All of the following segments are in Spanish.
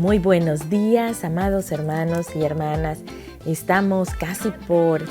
Muy buenos días, amados hermanos y hermanas. Estamos casi por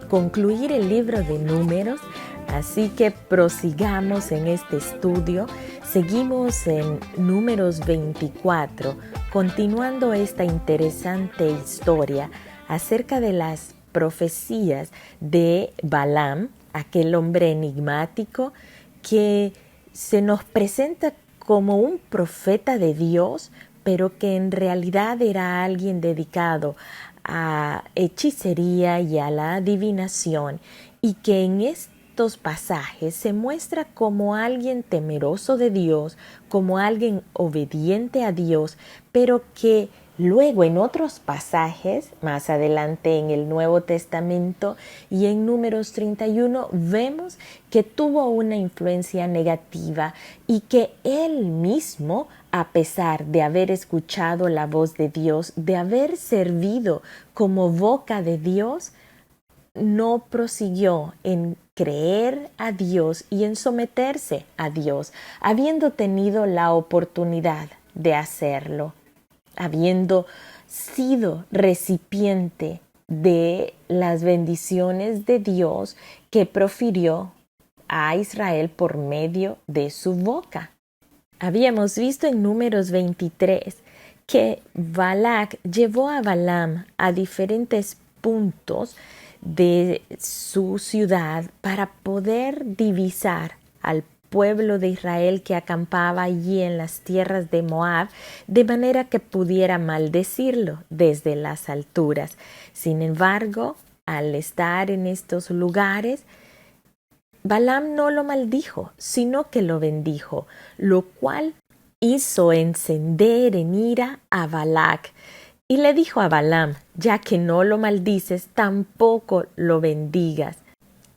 concluir el libro de Números, así que prosigamos en este estudio. Seguimos en Números 24, continuando esta interesante historia acerca de las profecías de Balaam, aquel hombre enigmático que se nos presenta como un profeta de Dios, pero que en realidad era alguien dedicado a hechicería y a la adivinación, y que en estos pasajes se muestra como alguien temeroso de Dios, como alguien obediente a Dios, pero que luego en otros pasajes, más adelante en el Nuevo Testamento y en Números 31, vemos que tuvo una influencia negativa y que él mismo, a pesar de haber escuchado la voz de Dios, de haber servido como boca de Dios, no prosiguió en creer a Dios y en someterse a Dios, habiendo tenido la oportunidad de hacerlo, habiendo sido recipiente de las bendiciones de Dios que profirió a Israel por medio de su boca. Habíamos visto en Números 23 que Balac llevó a Balaam a diferentes puntos de su ciudad para poder divisar al pueblo de Israel que acampaba allí en las tierras de Moab, de manera que pudiera maldecirlo desde las alturas. Sin embargo, al estar en estos lugares, Balaam no lo maldijo, sino que lo bendijo, lo cual hizo encender en ira a Balac. Y le dijo a Balaam: ya que no lo maldices, tampoco lo bendigas.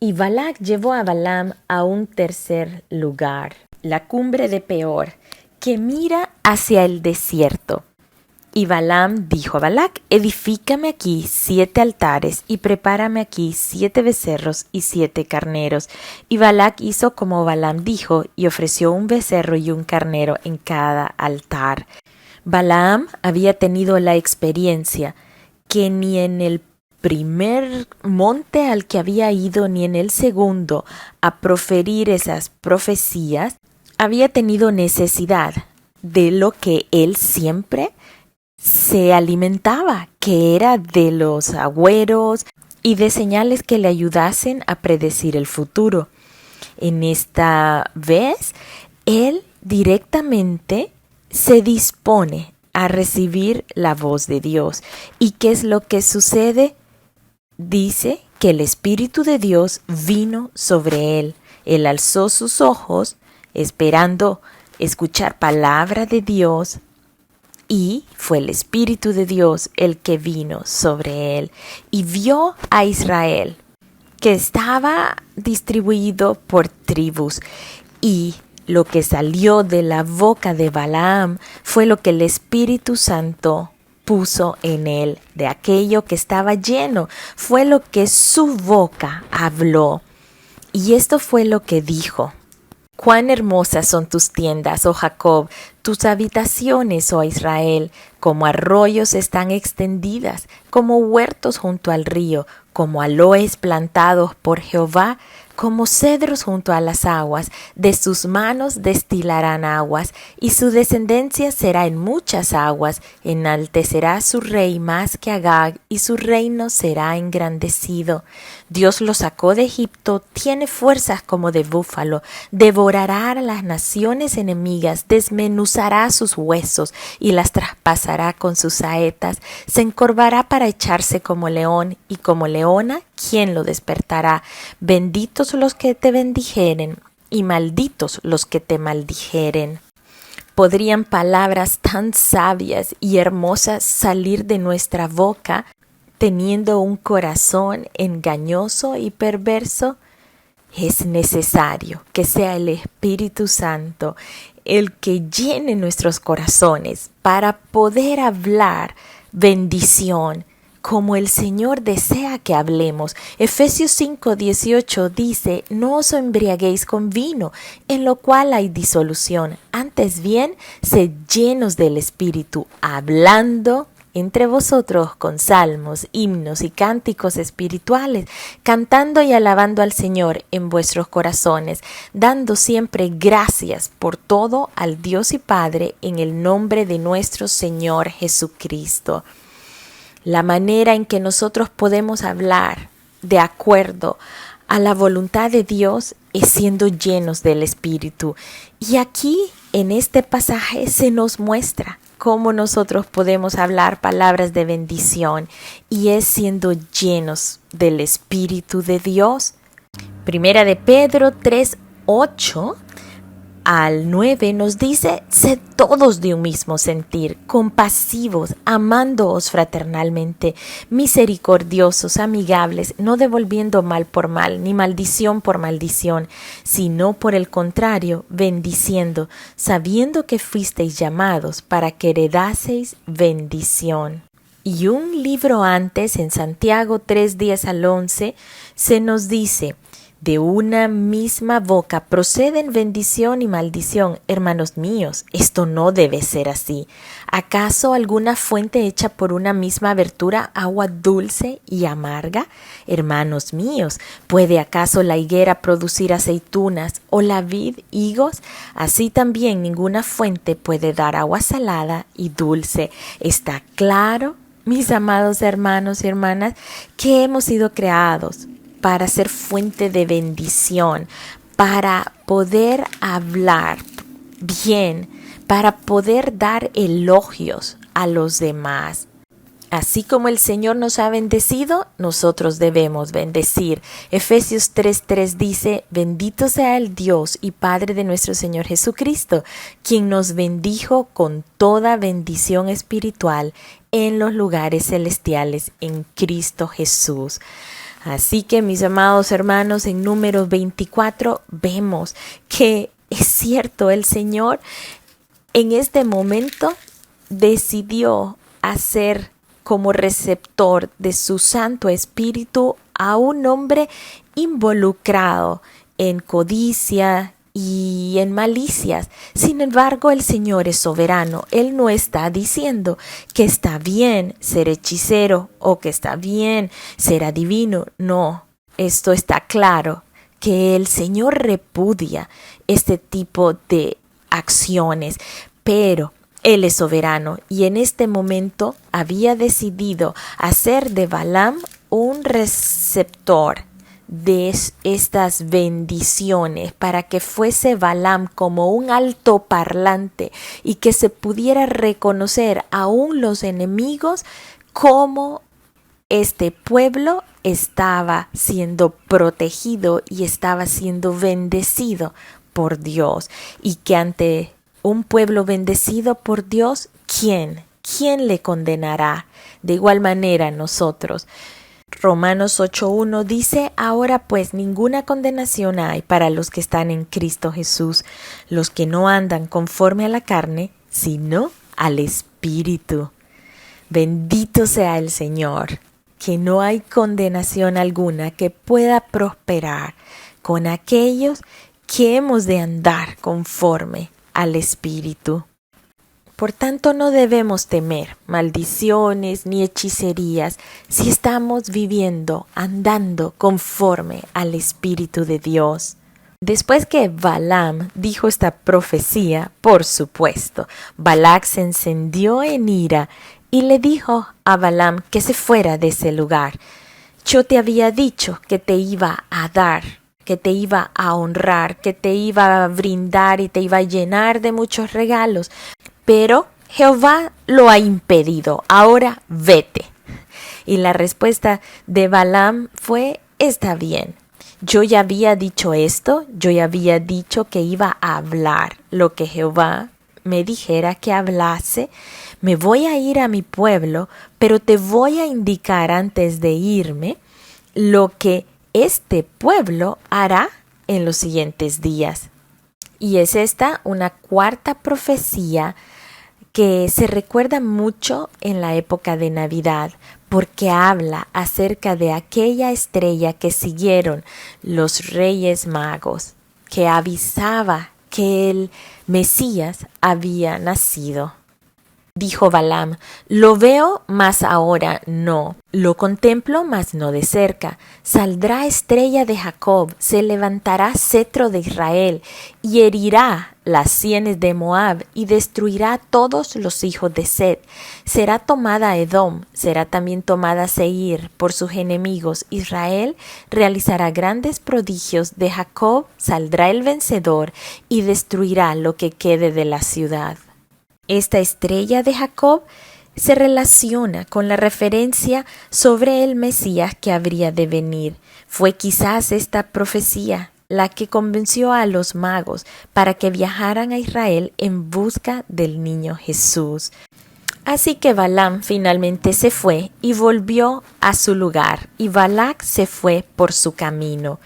Y Balac llevó a Balaam a un tercer lugar, la cumbre de Peor, que mira hacia el desierto. Y Balaam dijo a Balac: edifícame aquí 7 altares y prepárame aquí 7 becerros y 7 carneros. Y Balac hizo como Balaam dijo, y ofreció un becerro y un carnero en cada altar. Balaam había tenido la experiencia que ni en el primer monte al que había ido, ni en el segundo a proferir esas profecías, había tenido necesidad de lo que él siempre se alimentaba, que era de los agüeros y de señales que le ayudasen a predecir el futuro. En esta vez, él directamente se dispone a recibir la voz de Dios. ¿Y qué es lo que sucede? Dice que el Espíritu de Dios vino sobre él. Él alzó sus ojos esperando escuchar palabra de Dios, y fue el Espíritu de Dios el que vino sobre él, y vio a Israel, que estaba distribuido por tribus, y lo que salió de la boca de Balaam fue lo que el Espíritu Santo puso en él, de aquello que estaba lleno, fue lo que su boca habló. Y esto fue lo que dijo: cuán hermosas son tus tiendas, oh Jacob, tus habitaciones, oh Israel, como arroyos están extendidas, como huertos junto al río, como aloes plantados por Jehová, como cedros junto a las aguas. De sus manos destilarán aguas, y su descendencia será en muchas aguas. Enaltecerá su rey más que Agag, y su reino será engrandecido. Dios lo sacó de Egipto, tiene fuerzas como de búfalo, devorará a las naciones enemigas, desmenuzará sus huesos y las traspasará con sus saetas. Se encorvará para echarse como león, y como leona, ¿quién lo despertará? Benditos los que te bendijeren, y malditos los que te maldijeren. ¿Podrían palabras tan sabias y hermosas salir de nuestra boca teniendo un corazón engañoso y perverso? Es necesario que sea el Espíritu Santo el que llene nuestros corazones para poder hablar bendición, como el Señor desea que hablemos. Efesios 5:18 dice, no os embriaguéis con vino, en lo cual hay disolución. Antes bien, sed llenos del Espíritu, hablando entre vosotros con salmos, himnos y cánticos espirituales, cantando y alabando al Señor en vuestros corazones, dando siempre gracias por todo al Dios y Padre en el nombre de nuestro Señor Jesucristo. La manera en que nosotros podemos hablar de acuerdo a la voluntad de Dios es siendo llenos del Espíritu. Y aquí en este pasaje se nos muestra cómo nosotros podemos hablar palabras de bendición y es siendo llenos del Espíritu de Dios. Primera de Pedro 3:8 al 9 nos dice, sed todos de un mismo sentir, compasivos, amándoos fraternalmente, misericordiosos, amigables, no devolviendo mal por mal, ni maldición por maldición, sino por el contrario, bendiciendo, sabiendo que fuisteis llamados para que heredaseis bendición. Y un libro antes, en Santiago 3:10 al 11, se nos dice, de una misma boca proceden bendición y maldición. Hermanos míos, esto no debe ser así. ¿Acaso alguna fuente hecha por una misma abertura agua dulce y amarga? Hermanos míos, ¿puede acaso la higuera producir aceitunas o la vid higos? Así también ninguna fuente puede dar agua salada y dulce. ¿Está claro, mis amados hermanos y hermanas, que hemos sido creados para ser fuente de bendición, para poder hablar bien, para poder dar elogios a los demás? Así como el Señor nos ha bendecido, nosotros debemos bendecir. Efesios 3:3 dice, bendito sea el Dios y Padre de nuestro Señor Jesucristo, quien nos bendijo con toda bendición espiritual en los lugares celestiales en Cristo Jesús. Así que, mis amados hermanos, en Números 24 vemos que es cierto, el Señor en este momento decidió hacer como receptor de su Santo Espíritu a un hombre involucrado en codicia y en malicias. Sin embargo, el Señor es soberano. Él no está diciendo que está bien ser hechicero o que está bien ser adivino. No, esto está claro, que el Señor repudia este tipo de acciones, pero Él es soberano y en este momento había decidido hacer de Balaam un receptor de estas bendiciones para que fuese Balaam como un altoparlante y que se pudiera reconocer aún los enemigos cómo este pueblo estaba siendo protegido y estaba siendo bendecido por Dios, y que ante un pueblo bendecido por Dios, ¿quién le condenará? De igual manera nosotros. Romanos 8:1 dice, ahora pues ninguna condenación hay para los que están en Cristo Jesús, los que no andan conforme a la carne, sino al Espíritu. Bendito sea el Señor, que no hay condenación alguna que pueda prosperar con aquellos que hemos de andar conforme al Espíritu. Por tanto, no debemos temer maldiciones ni hechicerías si estamos viviendo, andando conforme al Espíritu de Dios. Después que Balaam dijo esta profecía, por supuesto, Balac se encendió en ira y le dijo a Balaam que se fuera de ese lugar. Yo te había dicho que te iba a dar, que te iba a honrar, que te iba a brindar y te iba a llenar de muchos regalos, pero Jehová lo ha impedido. Ahora vete. Y la respuesta de Balaam fue, está bien. Yo ya había dicho esto, yo ya había dicho que iba a hablar lo que Jehová me dijera que hablase. Me voy a ir a mi pueblo, pero te voy a indicar antes de irme lo que este pueblo hará en los siguientes días. Y es esta una cuarta profecía que se recuerda mucho en la época de Navidad, porque habla acerca de aquella estrella que siguieron los reyes magos, que avisaba que el Mesías había nacido. Dijo Balaam: lo veo, mas ahora no. Lo contemplo, mas no de cerca. Saldrá estrella de Jacob, se levantará cetro de Israel, y herirá las sienes de Moab, y destruirá a todos los hijos de Set. Será tomada Edom, será también tomada Seir por sus enemigos. Israel realizará grandes prodigios, de Jacob saldrá el vencedor, y destruirá lo que quede de la ciudad. Esta estrella de Jacob se relaciona con la referencia sobre el Mesías que habría de venir. Fue quizás esta profecía la que convenció a los magos para que viajaran a Israel en busca del niño Jesús. Así que Balaam finalmente se fue y volvió a su lugar, y Balac se fue por su camino.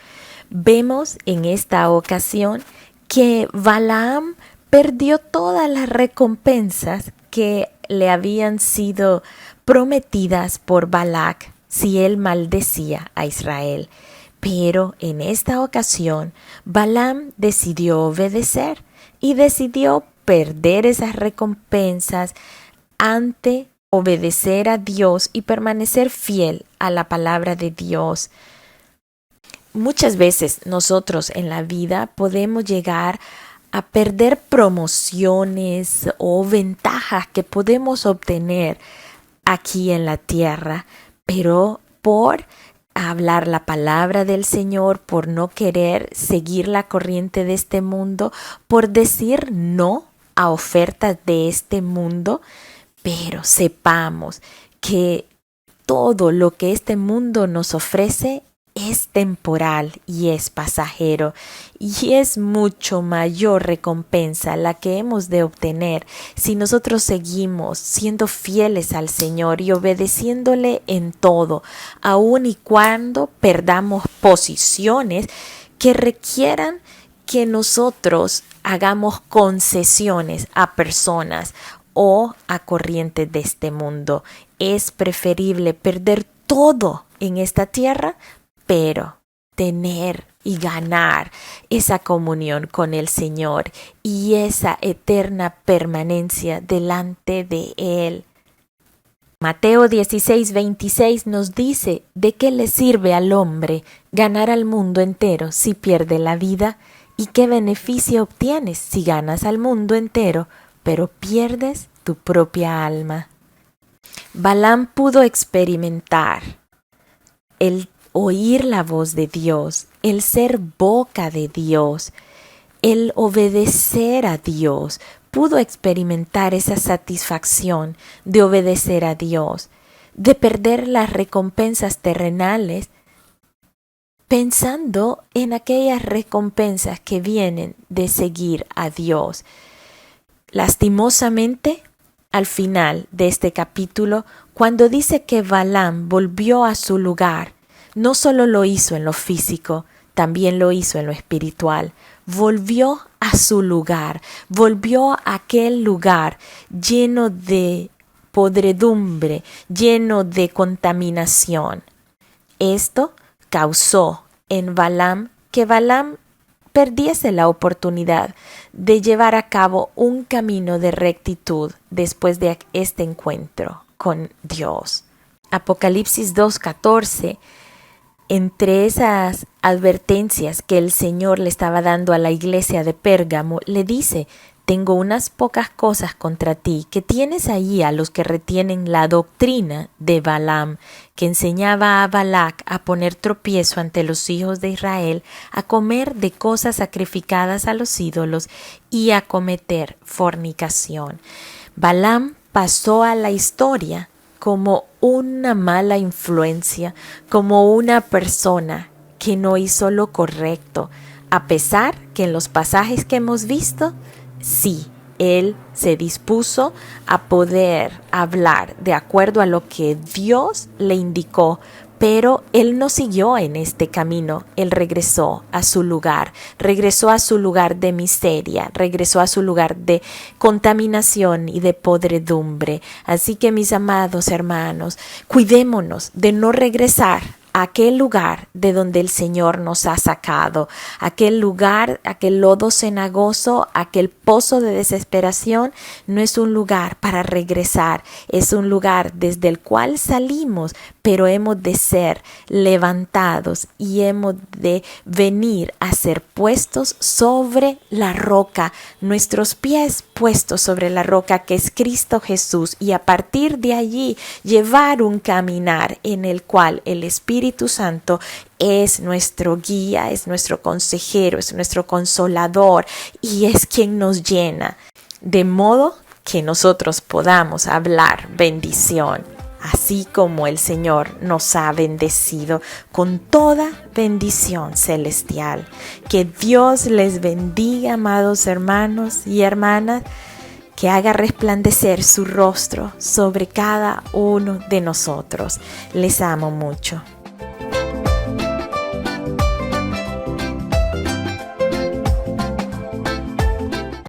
Vemos en esta ocasión que Balaam perdió todas las recompensas que le habían sido prometidas por Balac si él maldecía a Israel. Pero en esta ocasión, Balaam decidió obedecer y decidió perder esas recompensas ante obedecer a Dios y permanecer fiel a la palabra de Dios. Muchas veces nosotros en la vida podemos llegar a perder promociones o ventajas que podemos obtener aquí en la tierra, pero por hablar la palabra del Señor, por no querer seguir la corriente de este mundo, por decir no a ofertas de este mundo, pero sepamos que todo lo que este mundo nos ofrece es temporal y es pasajero, y es mucho mayor recompensa la que hemos de obtener si nosotros seguimos siendo fieles al Señor y obedeciéndole en todo, aun y cuando perdamos posiciones que requieran que nosotros hagamos concesiones a personas o a corrientes de este mundo. Es preferible perder todo en esta tierra, pero tener y ganar esa comunión con el Señor y esa eterna permanencia delante de Él. Mateo 16:26 nos dice: ¿de qué le sirve al hombre ganar al mundo entero si pierde la vida? ¿Y qué beneficio obtienes si ganas al mundo entero, pero pierdes tu propia alma? Balaam pudo experimentar el oír la voz de Dios, el ser boca de Dios, el obedecer a Dios. Pudo experimentar esa satisfacción de obedecer a Dios, de perder las recompensas terrenales, pensando en aquellas recompensas que vienen de seguir a Dios. Lastimosamente, al final de este capítulo, cuando dice que Balaam volvió a su lugar, no solo lo hizo en lo físico, también lo hizo en lo espiritual. Volvió a su lugar, volvió a aquel lugar lleno de podredumbre, lleno de contaminación. Esto causó en Balaam que Balaam perdiese la oportunidad de llevar a cabo un camino de rectitud después de este encuentro con Dios. Apocalipsis 2:14. Entre esas advertencias que el Señor le estaba dando a la iglesia de Pérgamo, le dice: tengo unas pocas cosas contra ti, que tienes allí a los que retienen la doctrina de Balaam, que enseñaba a Balac a poner tropiezo ante los hijos de Israel, a comer de cosas sacrificadas a los ídolos y a cometer fornicación. Balaam pasó a la historia como una mala influencia, como una persona que no hizo lo correcto, a pesar que en los pasajes que hemos visto, sí, él se dispuso a poder hablar de acuerdo a lo que Dios le indicó, Pero Él no siguió en este camino, Él regresó a su lugar de miseria, regresó a su lugar de contaminación y de podredumbre. Así que mis amados hermanos, cuidémonos de no regresar a aquel lugar de donde el Señor nos ha sacado, aquel lugar, aquel lodo cenagoso, aquel pozo de desesperación, no es un lugar para regresar, es un lugar desde el cual salimos, pero hemos de ser levantados y hemos de venir a ser puestos sobre la roca, nuestros pies puestos sobre la roca que es Cristo Jesús, y a partir de allí llevar un caminar en el cual el Espíritu Santo es nuestro guía, es nuestro consejero, es nuestro consolador y es quien nos llena, de modo que nosotros podamos hablar bendición, así como el Señor nos ha bendecido con toda bendición celestial. Que Dios les bendiga, amados hermanos y hermanas, que haga resplandecer su rostro sobre cada uno de nosotros. Les amo mucho.